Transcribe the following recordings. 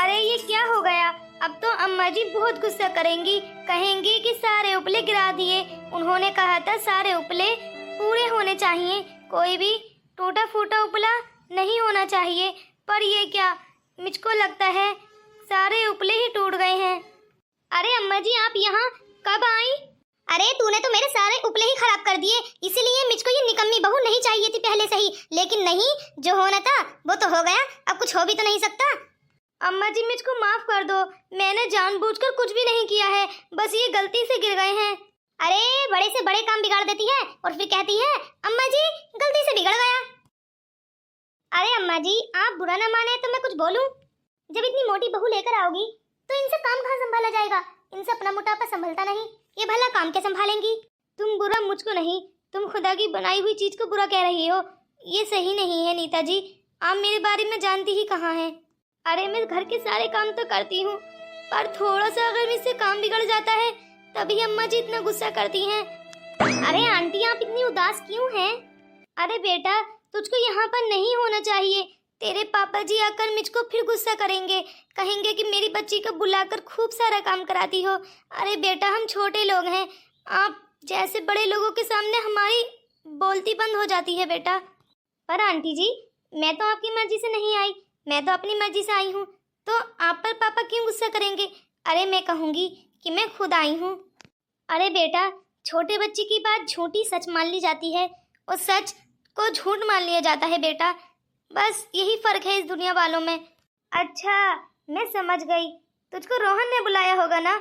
अरे ये क्या हो गया? अब तो अम्मा जी बहुत गुस्सा करेंगी, कहेंगी कि सारे उपले गिरा दिए। उन्होंने कहा था सारे उपले पूरे होने चाहिए, कोई भी टूटा फूटा उपला नहीं होना चाहिए। पर ये क्या, मुझको लगता है सारे उपले ही टूट गए हैं। अरे अम्मा जी आप यहाँ कब आई? अरे तूने तो मेरे सारे उपले ही खराब कर दिए, इसीलिए मुझको ये निकम्मी बहू नहीं चाहिए थी पहले से ही। लेकिन नहीं, जो होना था वो तो हो गया, अब कुछ हो भी तो नहीं सकता। अम्मा जी मुझको माफ कर दो, मैंने जानबूझकर कुछ भी नहीं किया है, बस ये गलती से गिर गए हैं। अरे बड़े से बड़े काम बिगाड़ देती है और फिर कहती है अम्मा जी गलती से बिगड़ गया। अरे अम्मा जी आप बुरा ना माने तो मैं कुछ बोलूं? जब इतनी मोटी बहू लेकर आओगी तो इनसे काम कहाँ संभाला जाएगा? इनसे अपना मोटापा संभलता नहीं, ये भला काम क्या संभालेंगी? तुम बुरा मुझको नहीं, तुम खुदा की बनाई हुई चीज को बुरा कह रही हो। ये सही नहीं है नीता जी, आप मेरे बारे में जानती ही कहाँ हैं। अरे मैं घर के सारे काम तो करती हूँ, पर थोड़ा सा अगर मुझसे काम बिगड़ जाता है तभी अम्मा जी इतना गुस्सा करती हैं। अरे आंटी आप इतनी उदास क्यों हैं? अरे बेटा तुझको यहाँ पर नहीं होना चाहिए, तेरे पापा जी आकर मुझको फिर गुस्सा करेंगे, कहेंगे कि मेरी बच्ची को बुलाकर खूब सारा काम कराती हो। अरे बेटा हम छोटे लोग हैं, आप जैसे बड़े लोगों के सामने हमारी बोलती बंद हो जाती है बेटा। पर आंटी जी मैं तो आपकी मर्जी से नहीं आई, मैं तो अपनी मर्जी से आई हूँ, तो आप पर पापा क्यों गुस्सा करेंगे? अरे मैं कहूँगी कि मैं खुद आई हूँ। अरे बेटा छोटे बच्चे की बात झूठी सच मान ली जाती है और सच को झूठ मान लिया जाता है बेटा, बस यही फर्क है इस दुनिया वालों में। अच्छा मैं समझ गई, तुझको रोहन ने बुलाया होगा ना?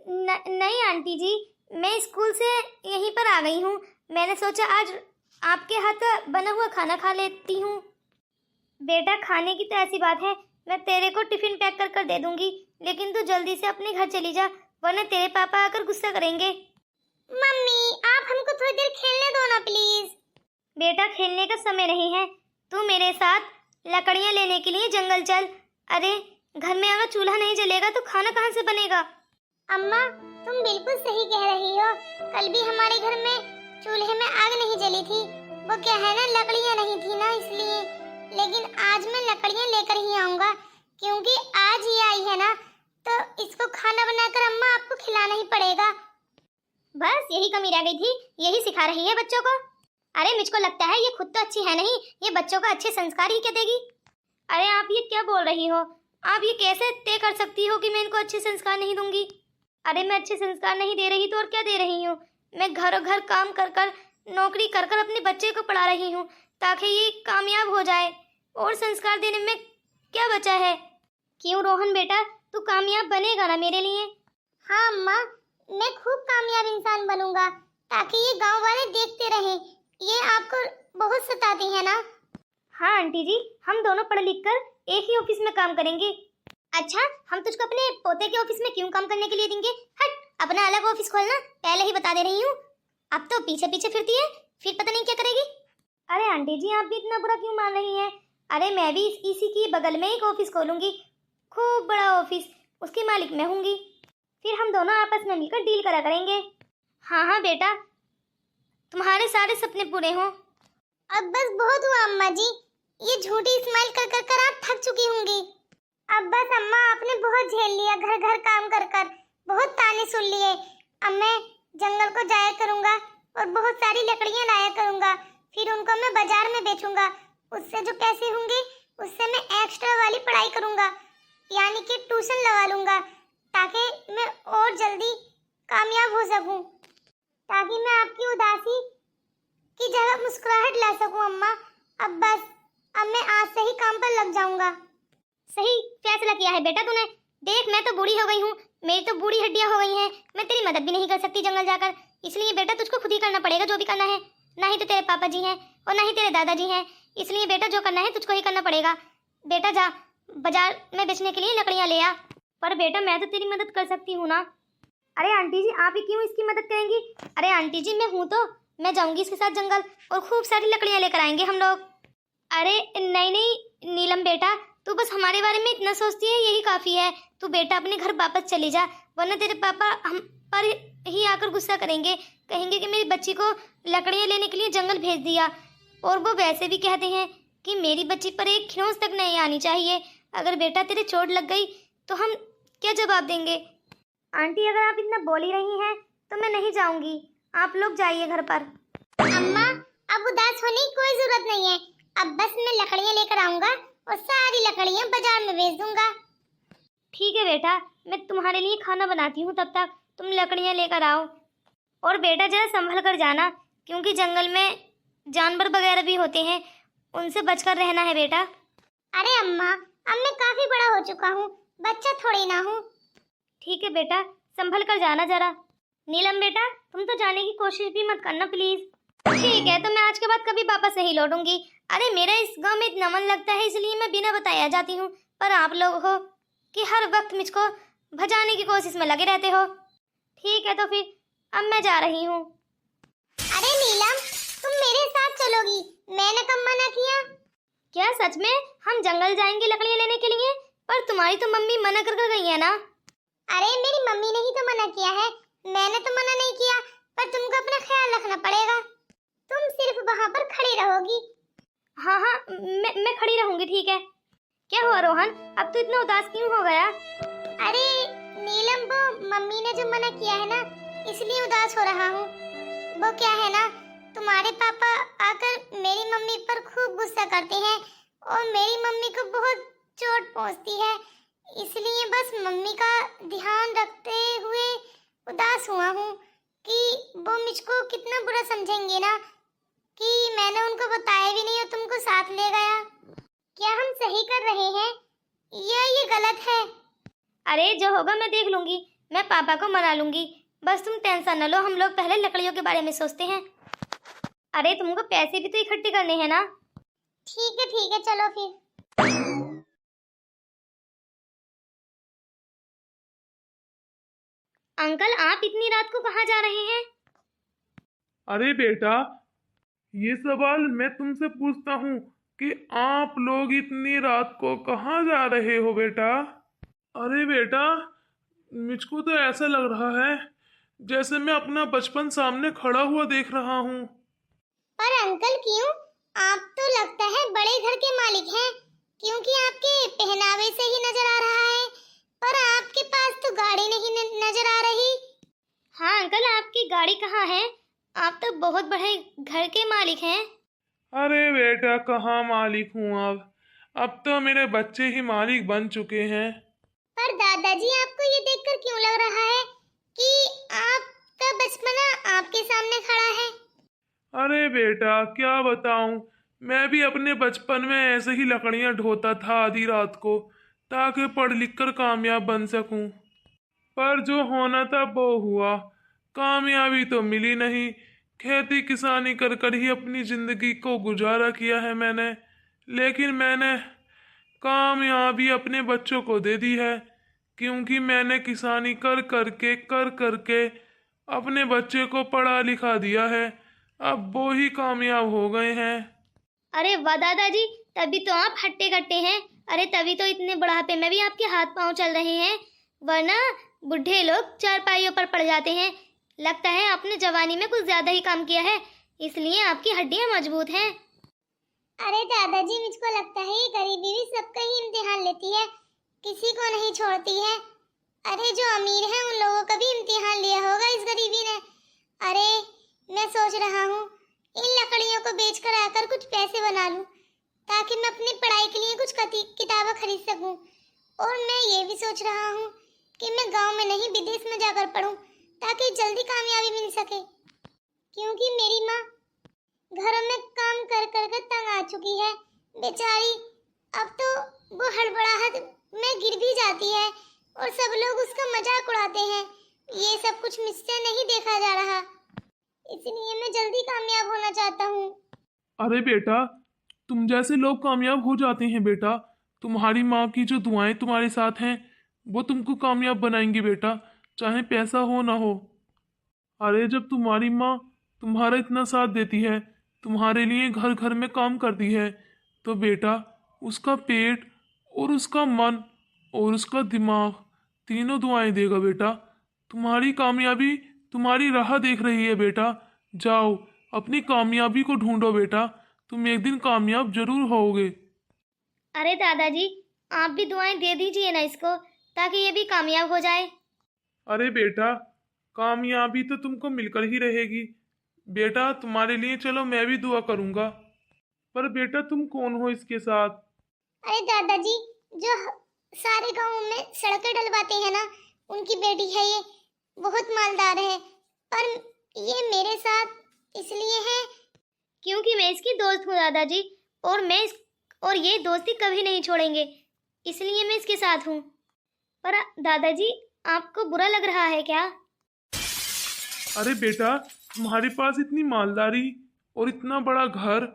नहीं आंटी जी, मैं स्कूल से यहीं पर आ गई हूँ, मैंने सोचा आज आपके हाथ बना हुआ खाना खा लेती हूँ। बेटा खाने की तो ऐसी बात है, मैं तेरे को टिफिन पैक कर कर दे दूंगी, लेकिन तू जल्दी से अपने घर चली जा, वरना तेरे पापा आकर गुस्सा करेंगे। मम्मी आप हमको थोड़ी देर खेलने दो ना प्लीज। बेटा खेलने का समय नहीं है, तू मेरे साथ लकड़ियाँ लेने के लिए जंगल चल। अरे घर में अगर चूल्हा नहीं जलेगा तो खाना कहाँ से बनेगा? अम्मा तुम बिल्कुल सही कह रही हो, कल भी हमारे घर में चूल्हे में आग नहीं जली थी, वो क्या है ना लकड़ियाँ नहीं थी ना इसलिए। लेकिन आज मैं लकड़ियाँ लेकर ही आऊँगा, क्योंकि आज ये आई है ना तो इसको खाना बनाकर अम्मा आपको खिलाना ही पड़ेगा। बस यही कमी रह गई थी, यही सिखा रही है बच्चों को। अरे मुझको लगता है ये खुद तो अच्छी है नहीं, ये बच्चों को अच्छे संस्कार ही क्या देगी। अरे आप ये क्या बोल रही हो? आप ये कैसे तय कर सकती हो कि मैं इनको अच्छे संस्कार नहीं दूंगी? अरे मैं अच्छे संस्कार नहीं दे रही तो और क्या दे रही हूँ? मैं घरों घर काम कर कर नौकरी कर कर अपने बच्चे को पढ़ा रही हूँ ताकि ये कामयाब हो जाए, और संस्कार देने में क्या बचा है? क्यों रोहन बेटा तू कामयाब बनेगा ना मेरे लिए? हाँ अम्मा मैं खूब कामयाब इंसान बनूंगा, ताकि ये गांव वाले देखते रहें। ये आपको बहुत सताती है ना? हाँ आंटी जी, हम दोनों पढ़ लिख कर एक ही ऑफिस में काम करेंगे। अच्छा हम तुझको अपने पोते के ऑफिस में क्यों काम करने के लिए देंगे? हट, अपना अलग ऑफिस खोलना, पहले ही बता दे रही हूँ। अब तो पीछे पीछे फिरती है, फिर पता नहीं क्या करेगी। अरे आंटी जी आप भी इतना बुरा क्यों मान रही हैं? अरे मैं भी इसी की बगल में एक ऑफिस खोलूंगी, खूब बड़ा ऑफिस, उसकी मालिक मैं होंगी, फिर हम दोनों आपस में मिलकर डील करा करेंगे। हाँ हाँ बेटा, तुम्हारे सारे सपने पूरे हों। अब बस बहुत हुआ अम्मा जी, ये झूठी स्माइल कर कर कर आप थक चुकी होंगी। अब बस अम्मा आपने बहुत झेल लिया, घर घर काम कर कर बहुत ताने सुन लिए। अब मैं जंगल को जाया करूंगा और बहुत सारी लकड़ियां लाया करूंगा, फिर उनको मैं बाजार में बेचूंगा, उससे जो पैसे होंगे उससे मैं एक्स्ट्रा वाली पढ़ाई करूंगा, यानी कि ट्यूशन लगा लूंगा, ताकि मैं और जल्दी कामयाब हो सकूं, ताकि मैं आपकी उदासी की जगह मुस्कुराहट ला सकूं। अम्मा अब बस, अब मैं आज से ही काम पर लग जाऊंगा। सही फैसला किया है बेटा तूने। देख मैं तो बूढ़ी हो गई हूँ, मेरी तो बूढ़ी हड्डियाँ हो गई हैं, मैं तेरी मदद भी नहीं कर सकती जंगल जाकर, इसलिए बेटा तुझको खुद ही करना पड़ेगा जो भी करना है। ना ही तो तेरे पापा जी हैं और ना ही तेरे दादाजी हैं, इसलिए बेटा जो करना है तुझको ही करना पड़ेगा। बेटा जा बाजार में बेचने के लिए लकड़ियाँ ले आ। पर बेटा मैं तो तेरी मदद कर सकती हूँ ना। अरे आंटी जी आप ही क्यों इसकी मदद करेंगी? अरे आंटी जी मैं हूँ तो मैं जाऊंगी इसके साथ जंगल और खूब सारी लकड़ियाँ लेकर आएंगे हम लोग। अरे नहीं नहीं नीलम बेटा, तू बस हमारे बारे में इतना सोचती है यही काफ़ी है। तू बेटा अपने घर वापस चली जा, वरना तेरे पापा हम पर ही आकर गुस्सा करेंगे, कहेंगे कि मेरी बच्ची को लकड़ियाँ लेने के लिए जंगल भेज दिया। और वो वैसे भी कहते हैं कि मेरी बच्ची पर एक खरोंच तक नहीं आनी चाहिए। अगर बेटा तेरे चोट लग गई तो हम क्या जवाब देंगे? आंटी अगर आप इतना बोल ही रही हैं तो मैं नहीं जाऊंगी, आप लोग जाइए घर पर। अम्मा, अब उदास होने की कोई जरूरत नहीं है। अब बस मैं लकड़ियाँ लेकर आऊंगा और सारी लकड़ियाँ बाजार में बेच दूंगा। ठीक है बेटा, मैं तुम्हारे लिए खाना बनाती हूँ, तब तक तुम लकड़ियाँ लेकर आओ। और बेटा जरा संभल कर जाना, क्योंकि जंगल में जानवर वगैरह भी होते हैं, उनसे बचकर रहना है बेटा। अरे अम्मा, अब मैं काफी बड़ा हो चुका हूँ, बच्चा थोड़ी ना हूँ। ठीक है बेटा, संभल कर जाना जरा। नीलम बेटा, तुम तो जाने की कोशिश भी मत करना प्लीज। ठीक है, तो मैं आज के बाद कभी वापस नहीं लौटूंगी। अरे मेरा इस गांव में इतना मन लगता है, इसलिए मैं बिना बताए आ जाती हूँ, पर आप लोग हो कि हर वक्त मुझको भजाने की कोशिश में लगे रहते हो। ठीक है, तो फिर अब मैं जा रही हूँ। अरे नीलम, तुम मेरे साथ चलोगी? मैंने कब मना किया? क्या सच में हम जंगल जाएंगे लकड़ियाँ लेने के लिए? पर तुम्हारी तो मम्मी मना कर गई है ना। अरे मेरी मम्मी ने ही तो मना किया है, मैंने तो मना नहीं किया। पर तुमको अपना ख्याल रखना पड़ेगा, तुम सिर्फ वहाँ पर खड़ी रहोगी। हाँ हाँ, मैं खड़ी रहूंगी। ठीक है। क्या हुआ रोहन, अब तो इतना उदास क्यों हो गया? अरे नीलम, वो मम्मी ने जो मना किया है ना, इसलिए उदास हो रहा हूँ। वो क्या है ना, तुम्हारे पापा आकर मेरी मम्मी पर खूब गुस्सा करते हैं और मेरी मम्मी को बहुत चोट पहुँचती है, इसलिए बस मम्मी का ध्यान रखते हुए उदास हुआ हूँ कि वो मुझको कितना बुरा समझेंगे ना कि मैंने उनको बताया भी नहीं और तुमको साथ ले गया। क्या हम सही कर रहे हैं या ये गलत है? अरे जो होगा मैं देख लूंगी, मैं पापा को मना लूंगी, बस तुम टेंशन न लो। हम लोग पहले लकड़ियों के बारे में सोचते हैं। अरे तुमको पैसे भी तो इकट्ठे करने हैं ना। ठीक है, चलो फिर। अंकल, आप इतनी रात को कहाँ जा रहे हैं? अरे बेटा, ये सवाल मैं तुमसे पूछता हूँ कि आप लोग इतनी रात को कहाँ जा रहे हो बेटा? अरे बेटा, मुझको तो ऐसा लग रहा है जैसे मैं अपना बचपन सामने खड़ा हुआ देख रहा हूँ। पर अंकल क्यों? आप तो लगता है बड़े घर के मालिक हैं, क्योंकि आपके पहनावे से ही नजर आ रहा है। पर आपके पास तो गाड़ी नहीं नजर आ रही। हाँ अंकल, आपकी गाड़ी कहाँ है? आप तो बहुत बड़े घर के मालिक हैं। अरे बेटा, कहाँ मालिक हूँ अब तो मेरे बच्चे ही मालिक बन चुके हैं। पर दादाजी, आपको ये देखकर क्यों लग रहा है कि आपका बचपना आपके सामने खड़ा है? अरे बेटा, क्या बताऊं, मैं भी अपने बचपन में ऐसे ही लकड़ियां ढोता था आधी रात को, ताकि पढ़ लिख कर कामयाब बन सकूं। पर जो होना था वो हुआ, कामयाबी तो मिली नहीं। खेती किसानी कर कर ही अपनी ज़िंदगी को गुजारा किया है मैंने, लेकिन मैंने कामयाबी अपने बच्चों को दे दी है, क्योंकि मैंने किसानी कर करके अपने बच्चे को पढ़ा लिखा दिया है। अब वो ही कामयाब हो गए हैं। अरे वाह दादाजी, तभी तो आप हट्टे कट्टे हैं। अरे तभी तो इतने बुढ़ापे में भी आपके हाथ पांव चल रहे हैं, वरना बुढ़े लोग चारपाइयों पर पड़ जाते हैं। लगता है आपने जवानी में कुछ ज्यादा ही काम किया है, इसलिए आपकी हड्डियां मजबूत हैं। अरे दादाजी, मुझको लगता है ये गरीबी भी सबका ही इम्तिहान लेती है, किसी को नहीं छोड़ती है। अरे जो अमीर हैं उन लोगों का भी इम्तिहान लिया होगा इस गरीबी ने। अरे मैं सोच रहा हूँ इन लकड़ियों को बेचकर आकर कुछ पैसे बना लूँ, ताकि मैं अपनी पढ़ाई के लिए कुछ किताबें खरीद सकूँ। और मैं ये भी सोच रहा हूँ कि मैं गांव में नहीं विदेश में जाकर पढूं, ताकि जल्दी कामयाबी मिल सके। क्योंकि मेरी माँ घरों में काम कर कर तंग आ चुकी है बेचारी। अब तो वो हड़बड़ाहट में गिर भी जाती है और सब लोग उसका मजाक उड़ाते हैं। ये सब कुछ मुझसे नहीं देखा जा रहा, इसलिए मैं जल्दी कामयाब होना चाहता हूँ। अरे बेटा, तुम जैसे लोग कामयाब हो जाते हैं बेटा। तुम्हारी माँ की जो दुआएं तुम्हारे साथ हैं वो तुमको कामयाब बनाएंगी बेटा, चाहे पैसा हो ना हो। अरे जब तुम्हारी माँ तुम्हारा इतना साथ देती है, तुम्हारे लिए घर घर में काम करती है, तो बेटा उसका पेट और उसका मन और उसका दिमाग तीनों दुआएं देगा बेटा। तुम्हारी कामयाबी तुम्हारी राह देख रही है बेटा। जाओ अपनी कामयाबी को ढूंढो बेटा, तुम एक दिन कामयाब जरूर होगे। अरे दादाजी, आप भी दुआएं दे दीजिए ना इसको, ताकि ये भी कामयाब हो जाए। अरे बेटा, कामयाबी तो तुमको मिलकर ही रहेगी बेटा। तुम्हारे लिए चलो मैं भी दुआ करूंगा। पर बेटा तुम कौन हो इसके साथ? अरे दादाजी, जो सारे गांवों में सड़कें डलवाते हैं ना, उनकी बेटी है ये। बहुत मालदार है, पर ये मेरे साथ इसलिए है क्योंकि मैं इसकी दोस्त हूँ दादाजी, और ये दोस्ती कभी नहीं छोड़ेंगे, इसलिए मैं इसके साथ हूँ। पर दादाजी, आपको बुरा लग रहा है क्या? अरे बेटा, तुम्हारे पास इतनी मालदारी और इतना बड़ा घर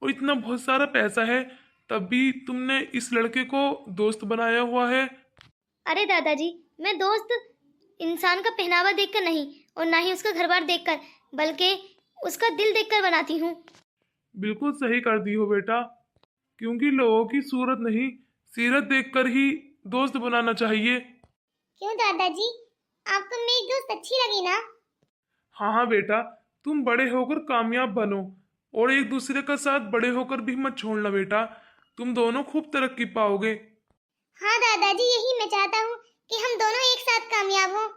और इतना बहुत सारा पैसा है, तब भी तुमने इस लड़के को दोस्त बनाया हुआ है। अरे दादाजी, मैं दोस्त इंसान का पहनावा देखकर नहीं, और ना ही उसका घर बार देखकर, बल्कि उसका दिल देखकर बनाती हूँ। बिल्कुल सही कर दी हो बेटा, क्योंकि लोगों की सूरत नहीं, सीरत देखकर ही दोस्त बनाना चाहिए। क्यों दादाजी, आपको मेरी दोस्त अच्छी लगी ना? हाँ हाँ बेटा, तुम बड़े होकर कामयाब बनो, और एक दूसरे का साथ बड़े होकर भी मत छोड़ना बेटा। तुम दोनों खूब तरक्की पाओगे। हाँ दादाजी, यही मैं चाहता हूँ कि हम दोनों एक साथ कामयाब हों।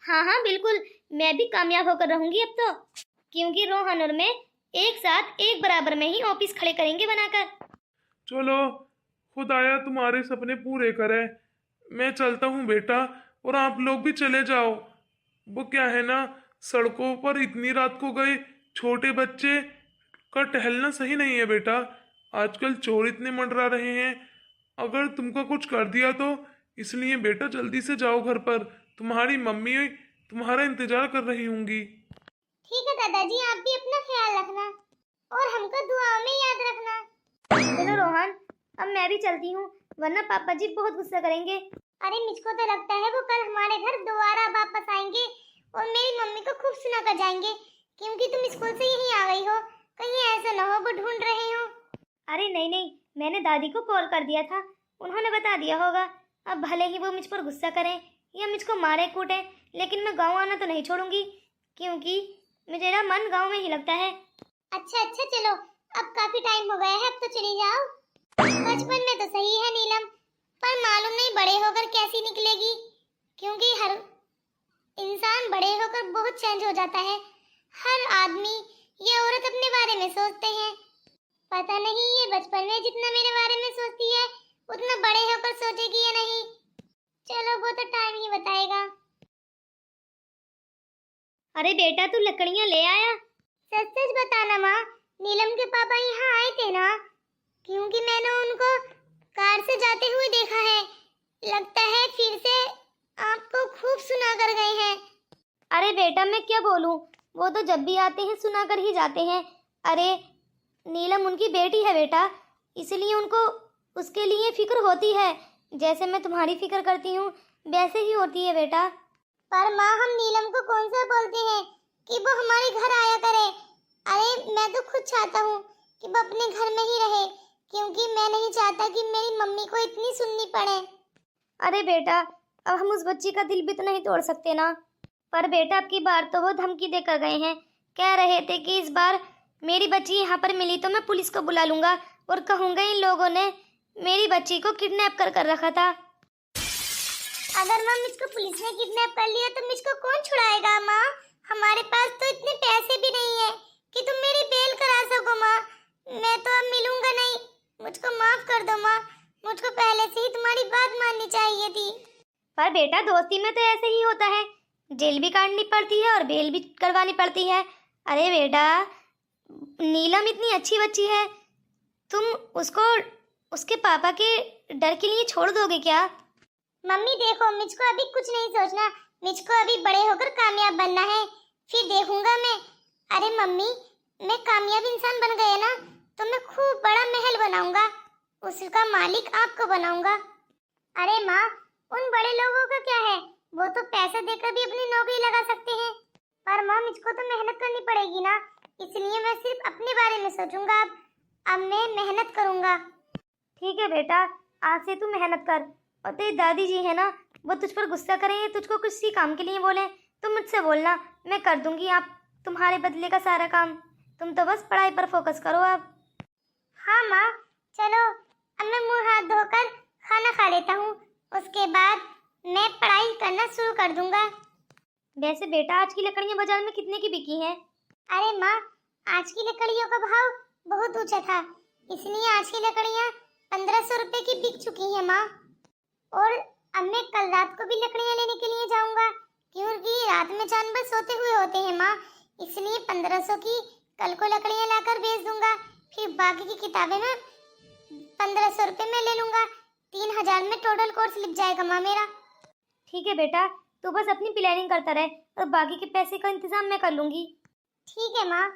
हाँ हाँ बिल्कुल, मैं भी कामयाब होकर रहूंगी अब तो, क्योंकि रोहन और मैं एक साथ एक बराबर में ही ऑफिस खड़े करेंगे बनाकर। चलो, खुदाया तुम्हारे सपने पूरे करे। मैं चलता हूँ बेटा, और आप लोग भी चले जाओ। वो क्या है ना, सड़कों पर इतनी रात को गए छोटे बच्चे का टहलना सही नहीं है बेटा। आजकल चोर इतने मंडरा रहे हैं, अगर तुमको कुछ कर दिया तो। इसलिए बेटा जल्दी से जाओ घर पर, तुम्हारी मम्मी तुम्हारा इंतजार कर रही होंगी। ठीक है दादाजी, आप भी अपना ख्याल रखना और हमको दुआओं में याद रखना। चलो रोहन, अब मैं भी चलती हूँ, वरना पापा जी बहुत गुस्सा करेंगे। अरे मुझको तो लगता है वो कल हमारे घर दोबारा वापस आएंगे और मेरी मम्मी को खूब सुना कर जाएंगे, क्योंकि तुम स्कूल से यहीं आ गई हो। कहीं ऐसा ना हो वो ढूंढ रहे हो। अरे नहीं नहीं, मैंने दादी को कॉल कर दिया था, उन्होंने बता दिया होगा। अब भले ही वो मुझ पर गुस्सा करें या मुझको मारे कूटे, लेकिन मैं गाँव आना तो नहीं छोड़ूंगी, क्योंकि मेरा मन गाँव में ही लगता है। अच्छा अच्छा, चलो अब काफी टाइम हो गया है, अब तो चली जाओ। बचपन में तो सही है नीलम, पर मालूम नहीं बड़े होकर कैसी निकलेगी, क्योंकि हर इंसान बड़े होकर बहुत चेंज हो जाता है। हर आदमी या औरत अपने बारे में सोचते हैं। पता नहीं ये बचपन में जितना मेरे बारे में सोचती है, उतना बड़े होकर सोचेगी या नहीं। चलो वो तो टाइम ही बताएगा। अरे बेटा, तू लकड़ियाँ ले आया? सच सच बताना माँ, नीलम के पापा यहाँ आए थे ना? क्योंकि मैंने उनको कार से जाते हुए देखा है। लगता है फिर से आपको खूब सुना कर गए हैं। अरे बेटा, मैं क्या बोलूं, वो तो जब भी आते हैं सुना कर ही जाते हैं। अरे नीलम उनकी बेटी है बेटा, इसलिए उनको उसके लिए फिक्र होती है। जैसे मैं तुम्हारी फिक्र करती हूँ वैसे ही होती है बेटा। पर माँ, हम नीलम को कौन सा बोलते हैं कि वो हमारे घर आया करे? अरे मैं तो खुद चाहता हूँ कि वो अपने घर में ही रहे, क्योंकि मैं नहीं चाहता कि मेरी मम्मी को इतनी सुननी पड़े। अरे बेटा, अब हम उस बच्ची का दिल भी तो नहीं तोड़ सकते ना। पर बेटा, अब की बार तो वो धमकी देकर गए हैं, कह रहे थे कि इस बार मेरी बच्ची यहाँ पर मिली तो मैं पुलिस को बुला लूंगा और कहूँगा इन लोगों ने मेरी बच्ची को किडनैप कर रखा था। अगर माँ मुझको पुलिस ने किडनैप कर लिया तो मुझको कौन छुड़ाएगा माँ? हमारे पास तो इतने पैसे भी नहीं है कि तुम मेरी बेल करा सको माँ। मैं तो अब मिलूंगा नहीं, मुझको माफ कर दो माँ। मुझको पहले से ही तुम्हारी बात माननी चाहिए थी। पर बेटा, दोस्ती में तो ऐसे ही होता है, जेल भी काटनी पड़ती है और बेल भी करवानी पड़ती है। अरे बेटा, नीलम इतनी अच्छी बच्ची है, तुम उसको उसके पापा के डर के लिए छोड़ दोगे क्या? मम्मी देखो, मुझको अभी कुछ नहीं सोचना, मुझको अभी बड़े होकर कामयाब बनना है, फिर देखूंगा मैं। अरे मम्मी, मैं कामयाब इंसान बन गया ना तो मैं खूब बड़ा महल बनाऊंगा, उसका मालिक आपको बनाऊंगा। अरे माँ, उन बड़े लोगों का क्या है, वो तो पैसा देकर भी अपनी नौकरी लगा सकते हैं। पर माँ, मुझको तो मेहनत करनी पड़ेगी ना, इसलिए मैं सिर्फ अपने बारे में सोचूंगा। अब मैं मेहनत करूंगा। ठीक है बेटा, आज से तू मेहनत कर। और तेरी दादी जी है ना, वो तुझ पर गुस्सा करें, तुझको किसी काम के लिए बोले तो मुझसे बोलना, मैं कर दूंगी आप तुम्हारे बदले का सारा काम। तुम तो बस पढ़ाई पर फोकस करो अब। हाँ माँ, चलो अब मैं मुंह हाथ धोकर खाना मैं पढ़ाई करना शुरू कर दूंगा। वैसे बेटा आज की लकड़ियाँ बाजार में कितने की बिकी हैं? अरे माँ, आज की लकड़ियों का भाव बहुत ऊंचा था, इसलिए आज की लकड़ियाँ 1500 रुपए की बिक चुकी है माँ। और अब मैं कल रात को भी लकड़ियाँ लेने के लिए जाऊंगा, क्योंकि रात में जानवर सोते हुए होते हैं माँ, इसलिए 1500 की कल को लकड़ियाँ लाकर बेच दूंगा। फिर बाकी की किताबें मैं 1500 रुपए में ले लूंगा। 3000 में टोटल कोर्स लिख जाएगा माँ मेरा। ठीक है बेटा, तू बस अपनी प्लानिंग करता रहे और बाकी के पैसे का इंतजाम मैं कर लूंगी। ठीक है माँ।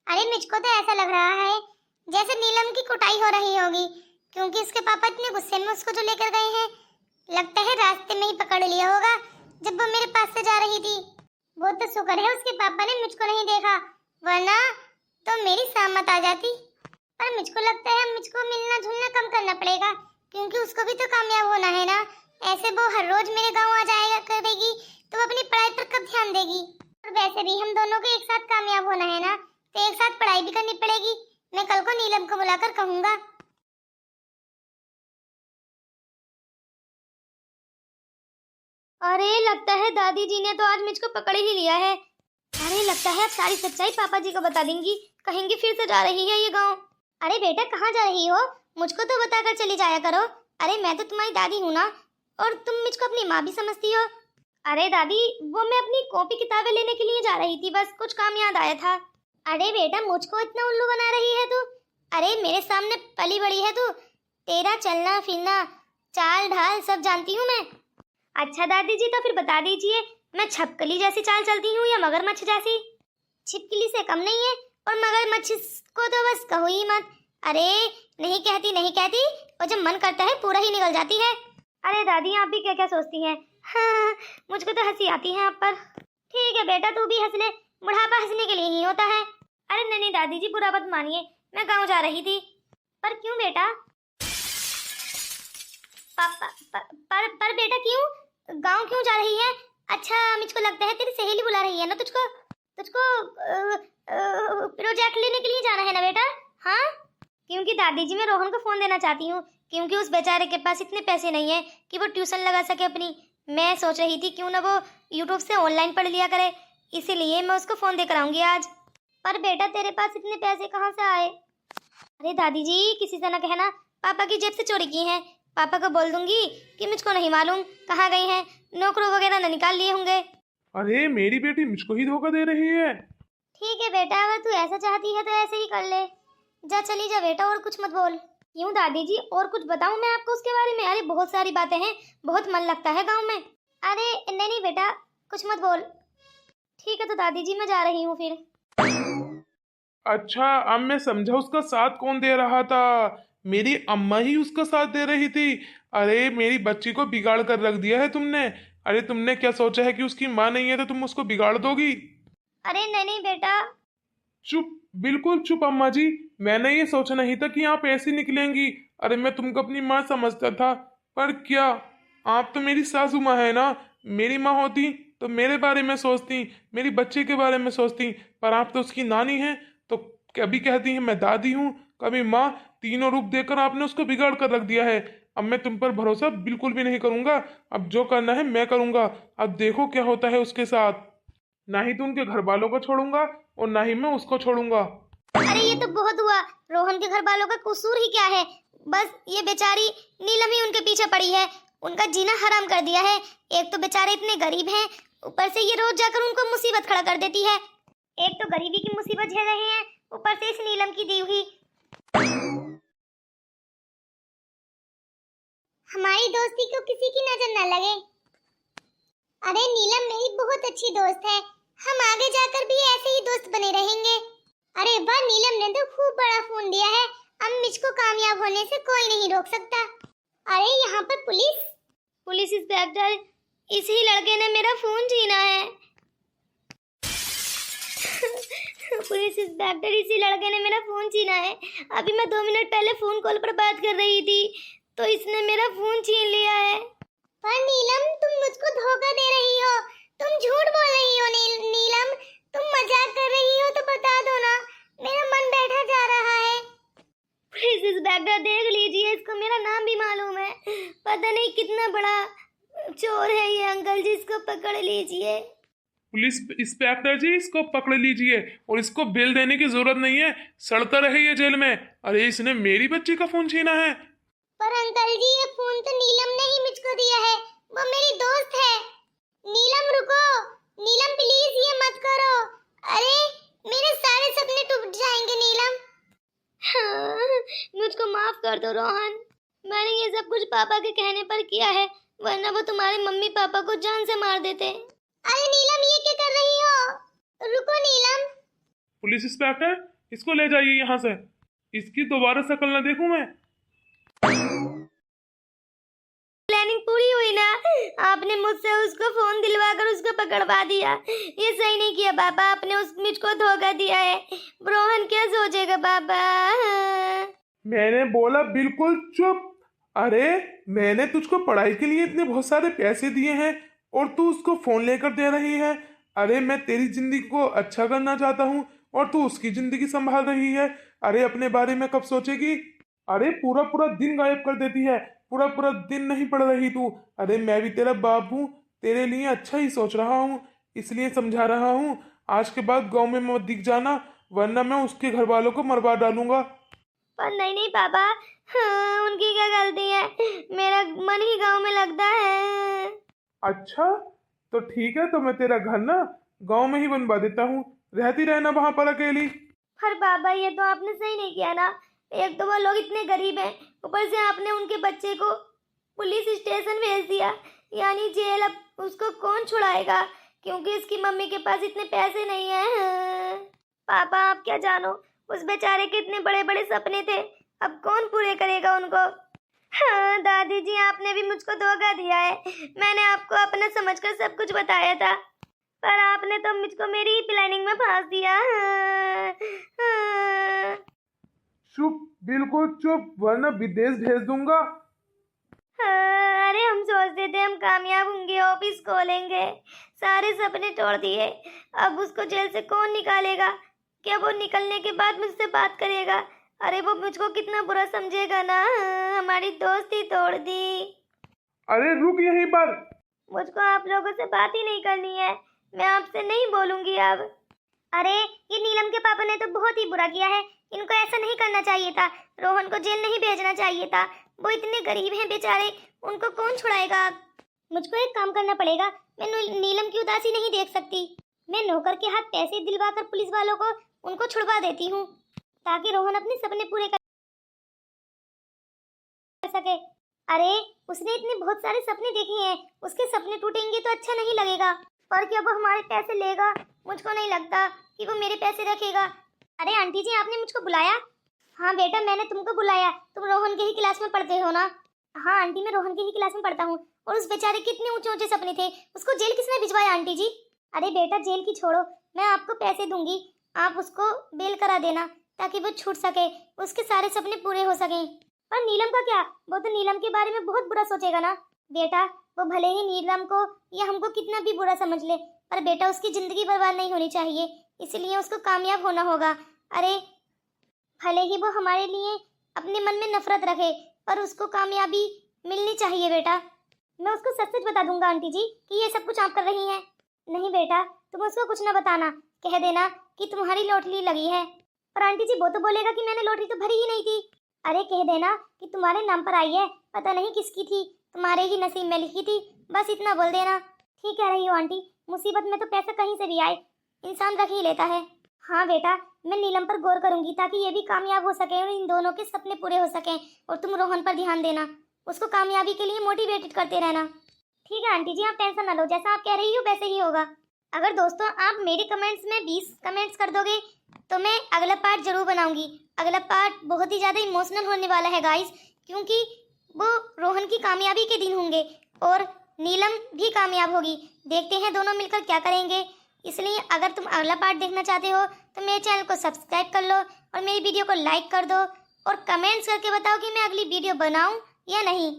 अरे मुझको तो ऐसा लग रहा है जैसे नीलम की कुटाई हो रही होगी, क्योंकि उसके पापा इतने गुस्से में उसको जो लेकर गए हैं, लगता है रास्ते में ही पकड़ लिया होगा जब वो मेरे पास से जा रही थी। वो तो शुक्र है उसके पापा ने मुझको नहीं देखा, वरना तो मेरी सामत आ जाती। पर मुझको लगता है मुझको मिलना जुलना कम करना पड़ेगा, क्योंकि उसको भी तो कामयाब होना है ना। ऐसे वो हर रोज मेरे गांव आ जाएगा करेगी तो वो अपनी पढ़ाई पर कब ध्यान देगी। और वैसे भी हम दोनों को एक साथ कामयाब होना है ना, तो एक साथ पढ़ाई भी करनी पड़ेगी। मैं कल को नीलम को बुलाकर कहूंगा। अरे लगता है दादी जी ने तो आज मुझको पकड़ ही लिया है। अरे लगता है अब सारी सच्चाई पापा जी को बता देंगी, कहेंगे फिर से जा रही है ये गांव। अरे बेटा कहाँ जा रही हो, मुझको तो बताकर चली जाया करो। अरे मैं तो तुम्हारी दादी हूँ ना, और तुम मुझको अपनी माँ भी समझती हो। अरे दादी, वो मैं अपनी कॉपी किताबें लेने के लिए जा रही थी, बस कुछ काम याद आया था। अरे बेटा मुझको इतना उल्लू बना रही है तू। अरे मेरे सामने पली बड़ी है तू, तेरा चलना फिरना चाल ढाल सब जानती हूँ मैं। अच्छा दादी जी, तो फिर बता दीजिए, मैं छपकली जैसी चाल चलती हूँ या मगरमच्छ जैसी? छिपकली से कम नहीं है, और मगरमच्छ को तो बस कहो ही मत। अरे नहीं कहती नहीं कहती, और जब मन करता है पूरा ही निकल जाती है। अरे दादी आप भी क्या क्या सोचती हैं? हाँ, मुझको तो हंसी आती है आप पर। ठीक है बेटा तू भी हंस ले, बुढ़ापा हंसने के लिए ही होता है। अरे नहीं दादी जी, बुरा मत मानिए, मैं गाँव जा रही थी। पर क्यों बेटा? पर बेटा क्यों गांव क्यों जा रही है? अच्छा मुझको लगता है तेरी सहेली बुला रही है ना तुझको प्रोजेक्ट लेने के लिए जाना है ना बेटा? हाँ, क्योंकि दादी जी मैं रोहन को फ़ोन देना चाहती हूँ, क्योंकि उस बेचारे के पास इतने पैसे नहीं है कि वो ट्यूशन लगा सके अपनी। मैं सोच रही थी क्यों ना वो यूट्यूब से ऑनलाइन पढ़ लिया करे, इसीलिए मैं उसको फ़ोन देकर आऊँगी आज। पर बेटा तेरे पास इतने पैसे कहाँ से आए? अरे दादी जी किसी से ना कहना, पापा की जेब से चोरी की हैं। पापा को बोल दूंगी कि मुझको नहीं मालूम कहाँ गई हैं, नौकरों वगैरह न निकाल लिए होंगे। अरे मेरी बेटी मुझको ही धोखा दे रही है। ठीक है बेटा, अगर तू ऐसा चाहती है तो ऐसे ही कर ले। जा चली जा बेटा, और कुछ मत बोल। क्यों दादी जी, और कुछ बताऊं मैं आपको उसके बारे में? अरे बहुत सारी बातें हैं, बहुत मन लगता है गाँव में। अरे नहीं बेटा कुछ मत बोल। ठीक है तो दादी जी मैं जा रही हूँ फिर। अच्छा अब मैं समझा उसका साथ कौन दे रहा था। मेरी अम्मा ही उसका साथ दे रही थी। अरे मेरी बच्ची को बिगाड़ कर रख दिया है तुमने। अरे तुमने क्या सोचा है कि उसकी माँ नहीं है तो तुम उसको बिगाड़ दोगी? अरे नहीं बेटा। चुप, बिल्कुल चुप अम्मा जी। मैंने ये सोचा नहीं था कि आप ऐसी निकलेंगी। अरे मैं तुमको अपनी माँ समझता था, पर क्या आप तो मेरी सासू माँ है ना। मेरी माँ होती तो मेरे बारे में सोचती, मेरी बच्चे के बारे में सोचती, पर आप तो उसकी नानी हैं, तो कभी कहती हैं मैं दादी हूँ, कभी माँ, तीनों रूप देकर आपने उसको बिगाड़ कर रख दिया है। अब मैं तुम पर भरोसा बिल्कुल भी नहीं करूँगा। अब जो करना है मैं करूँगा। अब देखो क्या होता है उसके साथ। ना ही तो उनके घर वालों को छोड़ूंगा और ना ही मैं उसको छोड़ूंगा। अरे ये तो बहुत हुआ। रोहन के घर वालों का कसूर ही क्या है? बस ये बेचारी नीलम ही उनके पीछे पड़ी है, उनका जीना हराम कर दिया है। एक तो बेचारे इतने गरीब हैं, ऊपर से ये रोज जाकर उनको मुसीबत खड़ा कर देती है। एक तो गरीबी की मुसीबत झेल रहे हैं, ऊपर से इस नीलम की दी हुई। हमारी दोस्ती को किसी की नजर न लगे। अरे नीलम मेरी बहुत अच्छी दोस्त है, हम आगे जाकर भी ऐसे ही दोस्त बने रहेंगे। अरे वाह, नीलम ने तो खूब बड़ा फोन दिया है, अब मुझको कामयाब होने से कोई नहीं रोक सकता। अरे यहाँ पर पुलिस इंस्पेक्टर, इसी लड़के ने मेरा फोन छीना है। पुलिस इंस्पेक्टर, इसी लड़के ने मेरा फोन छीना है। अभी मैं 2 मिनट पहले फोन कॉल पर बात कर रही थी तो इसने मेरा फोन छीन लिया है। पर नीलम तुम मुझको धोखा दे रही हो, तुम झूठ बोल रही हो। नीलम तुम मजाक कर रही हो तो बता दो ना, मेरा मन बैठा जा रहा है। पुलिस इंस्पेक्टर देख लीजिए, इसको मेरा नाम भी मालूम है, पता नहीं कितना बड़ा चोर है ये अंकल जी, इसको पकड़ लीजिए। पुलिस इंस्पेक्टर जी, इसको पकड़ लीजिए और इसको बेल देने की जरूरत नहीं है, सड़ता रहे ये जेल में। अरे इसने मेरी बच्ची का फोन छीना है। पर अंकल जी ये फोन तो नीलम ने ही मुझको दिया है, वो मेरी दोस्त है। नीलम रुको, नीलम प्लीज ये मत करो। अरे मेरे सारे सपने टूट जाएंगे नीलम। हाँ, मुझको माफ कर दो रोहन, मैंने ये सब कुछ पापा के कहने पर किया है, वरना वो तुम्हारे मम्मी पापा को जान से मार देते। अरे नीलम ये क्या कर रही हो? रुको नीलम। पुलिस इंस्पेक्टर, इसको ले जाइए यहाँ से, इसकी दोबारा शक्ल न देखूं मैं। प्लानिंग पूरी हुई ना, आपने मुझसे उसको फोन दिलवाकर उसको पकड़वा दिया। ये सही नहीं किया पापा, आपने उस मुझको धोखा दिया है। रोहन क्या सोचेगा पापा? मैंने बोला बिल्कुल चुप। अरे मैंने तुझको पढ़ाई के लिए इतने बहुत सारे पैसे दिए हैं और तू उसको फोन लेकर दे रही है। अरे मैं तेरी जिंदगी को अच्छा करना चाहता हूँ और तू उसकी जिंदगी संभाल रही है। अरे अपने बारे में कब सोचेगी? अरे पूरा पूरा दिन गायब कर देती है, पूरा पूरा दिन नहीं पढ़ रही तू। अरे मैं भी तेरा बाप हूँ, तेरे लिए अच्छा ही सोच रहा हूँ, इसलिए समझा रहा हूँ। आज के बाद गांव में मत दिख जाना, वरना मैं उसके घर वालों को मरवा डालूंगा। पर नहीं नहीं पापा, हाँ, उनकी क्या गलती है, मेरा मन ही गांव में लगता है। अच्छा तो ठीक है, तो मैं तेरा घर ना गांव में ही बनवा देता हूँ, रहती रहना वहां पर अकेली। पर पापा ये तो आपने सही नहीं किया ना, एक तो वो लोग इतने गरीब हैं, ऊपर से आपने उनके बच्चे को पुलिस स्टेशन भेज दिया, यानी जेल। अब उसको कौन छुड़ाएगा, क्योंकि इसकी मम्मी के पास इतने पैसे नहीं है। पापा आप क्या जानो, उस बेचारे के इतने बड़े बड़े सपने थे, अब कौन पूरे करेगा उनको। हाँ दादी जी, आपने भी मुझको धोखा दिया है, मैंने आपको अपना समझकर सब कुछ बताया था, पर आपने तो मुझको मेरी ही प्लानिंग में फंस दिया। चुप, बिल्कुल चुप, वरना विदेश भेज दूंगा। हाँ, अरे हम सोचते थे हम कामयाब होंगे, ऑफिस खोलेंगे, सारे सपने तोड़ दिए। अब उसको जेल से कौन निकालेगा? क्या वो निकलने के बाद मुझसे बात करेगा? अरे वो मुझको कितना बुरा समझेगा ना, हमारी दोस्ती तोड़ दी। अरे रुक यहीं पर। मुझको आप लोगों से बात ही नहीं करनी है, मैं आपसे नहीं बोलूंगी अब। अरे ये नीलम के पापा ने तो बहुत ही बुरा किया है, इनको ऐसा नहीं करना चाहिए था, रोहन को जेल नहीं भेजना चाहिए था। वो इतने गरीब हैं बेचारे, उनको कौन छुड़ाएगा। मुझको एक काम करना पड़ेगा, मैं नीलम की उदासी नहीं देख सकती। मैं नौकर के हाथ पैसे दिलवाकर पुलिस वालों को उनको छुड़वा देती हूँ, ताकि रोहन अपने सपने पूरे कर सके। अरे उसने इतने बहुत सारे सपने देखे हैं, उसके सपने टूटेंगे तो अच्छा नहीं लगेगा। पर क्या वो हमारे पैसे लेगा? मुझको नहीं लगता कि वो मेरे पैसे रखेगा। अरे आंटी जी, आपने मुझको बुलाया? हाँ बेटा, मैंने तुमको बुलाया, तुम रोहन के ही क्लास में पढ़ते हो ना? हाँ आंटी, मैं रोहन के ही क्लास में पढ़ता हूँ। और उस बेचारे के इतने ऊंचे ऊंचे सपने थे, उसको जेल किसने भिजवाया आंटी जी? अरे बेटा जेल की छोड़ो, मैं आपको पैसे दूंगी, आप उसको बेल करा देना ताकि वो छूट सके, उसके सारे सपने पूरे हो सकें। पर नीलम का क्या? वो तो नीलम के बारे में बहुत बुरा सोचेगा ना। बेटा वो भले ही नीलम को या हमको कितना भी बुरा समझ ले, पर बेटा उसकी जिंदगी बर्बाद नहीं होनी चाहिए, इसलिए उसको कामयाब होना होगा। अरे भले ही वो हमारे लिए अपने मन में नफरत रखे, पर उसको कामयाबी मिलनी चाहिए बेटा। मैं उसको सच सच बता दूंगा आंटी जी कि ये सब कुछ आप कर रही हैं। नहीं बेटा, तुम उसको कुछ ना बताना, कह देना कि तुम्हारी लॉटरी लगी है। पर आंटी जी वो तो बोलेगा कि मैंने लॉटरी तो भरी ही नहीं थी। अरे कह देना कि तुम्हारे नाम पर आई है, पता नहीं किसकी थी, तुम्हारे ही नसीब में लिखी थी, बस इतना बोल देना। ठीक कह रही हो आंटी, मुसीबत में तो पैसा कहीं से भी आए इंसान रख ही लेता है। हाँ बेटा, मैं नीलम पर गौर करूंगी ताकि ये भी कामयाब हो सके और इन दोनों के सपने पूरे हो सकें। और तुम रोहन पर ध्यान देना, उसको कामयाबी के लिए मोटिवेटेड करते रहना। ठीक है आंटी जी, आप टेंशन ना लो, जैसा आप कह रही हो वैसे ही होगा। अगर दोस्तों आप मेरे कमेंट्स में 20 कमेंट्स कर दोगे तो मैं अगला पार्ट जरूर बनाऊंगी। अगला पार्ट बहुत ही ज़्यादा इमोशनल होने वाला है गाइस, क्योंकि वो रोहन की कामयाबी के दिन होंगे और नीलम भी कामयाब होगी। देखते हैं दोनों मिलकर क्या करेंगे। इसलिए अगर तुम अगला पार्ट देखना चाहते हो तो मेरे चैनल को सब्सक्राइब कर लो और मेरी वीडियो को लाइक कर दो और कमेंट्स करके बताओ कि मैं अगली वीडियो बनाऊं या नहीं।